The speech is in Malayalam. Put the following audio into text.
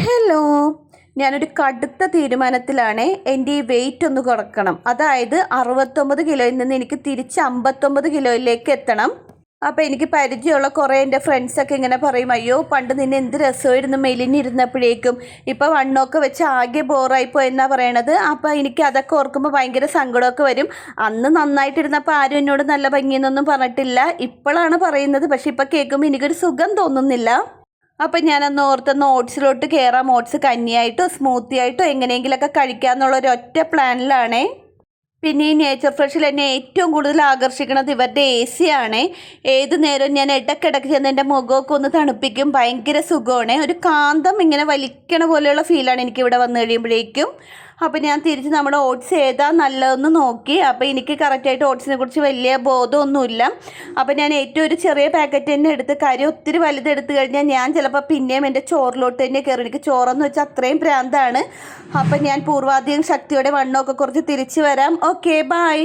ഹലോ, ഞാനൊരു കടുത്ത തീരുമാനത്തിലാണ്. എൻ്റെ ഈ വെയിറ്റ് ഒന്ന് കുറക്കണം. അതായത് 69 കിലോയിൽ നിന്ന് എനിക്ക് തിരിച്ച് 59 കിലോയിലേക്ക് എത്തണം. അപ്പോൾ എനിക്ക് പരിചയമുള്ള കുറേ എൻ്റെ ഫ്രണ്ട്സൊക്കെ ഇങ്ങനെ പറയും, അയ്യോ പണ്ട് നിന്നെ എന്ത് രസമായിരുന്നു മെലിഞ്ഞിരുന്നപ്പോഴേക്കും, ഇപ്പോൾ വണ്ണമൊക്കെ വെച്ച് ആകെ ബോറായിപ്പോയി എന്നാണ് പറയണത്. അപ്പോൾ എനിക്ക് അതൊക്കെ ഓർക്കുമ്പോൾ ഭയങ്കര സങ്കടമൊക്കെ വരും. അന്ന് നന്നായിട്ടിരുന്നപ്പോൾ ആരും എന്നോട് നല്ല ഭംഗിയെന്നൊന്നും പറഞ്ഞിട്ടില്ല. ഇപ്പോഴാണ് പറയുന്നത്, പക്ഷെ ഇപ്പോൾ കേൾക്കുമ്പോൾ എനിക്കൊരു സുഖം തോന്നുന്നില്ല. അപ്പം ഞാനന്ന് ഓർത്തൊന്ന് ഓട്സിലോട്ട് കയറാം. ഓട്സ് കഞ്ഞിയായിട്ടോ സ്മൂത്തി ആയിട്ടോ എങ്ങനെയെങ്കിലുമൊക്കെ കഴിക്കാമെന്നുള്ളൊരു ഒറ്റ പ്ലാനിലാണേ. പിന്നെ ഈ നേച്ചർ ഫ്രഷിൽ എന്നെ ഏറ്റവും കൂടുതൽ ആകർഷിക്കുന്നത് ഇവരുടെ എ സി ആണ്. ഏത് നേരവും ഞാൻ ഇടയ്ക്കിടയ്ക്ക് ചെന്ന് എൻ്റെ മുഖമൊക്കെ ഒന്ന് തണുപ്പിക്കും. ഭയങ്കര സുഖമാണ്. ഒരു കാന്തം ഇങ്ങനെ വലിക്കണ പോലെയുള്ള ഫീലാണ് എനിക്കിവിടെ വന്നു കഴിയുമ്പോഴേക്കും. അപ്പോൾ ഞാൻ തിരിച്ച് നമ്മുടെ ഓട്സ് ഏതാ നല്ലതെന്ന് നോക്കി. അപ്പോൾ എനിക്ക് കറക്റ്റായിട്ട് ഓട്സിനെ കുറിച്ച് വലിയ ബോധമൊന്നുമില്ല. അപ്പോൾ ഞാൻ ഏറ്റവും ഒരു ചെറിയ പാക്കറ്റ് തന്നെ എടുത്ത്, കാര്യം ഒത്തിരി വലുതെടുത്ത് കഴിഞ്ഞാൽ ഞാൻ ചിലപ്പോൾ പിന്നെയും എൻ്റെ ചോറിലോട്ട് തന്നെ കയറും. എനിക്ക് ചോറെന്ന് വെച്ചാൽ അത്രയും പ്രാന്താണ്. അപ്പം ഞാൻ പൂർവാധികം ശക്തിയോടെ വണ്ണമൊക്കെ കുറച്ച് തിരിച്ച് വരാം. Okay, by.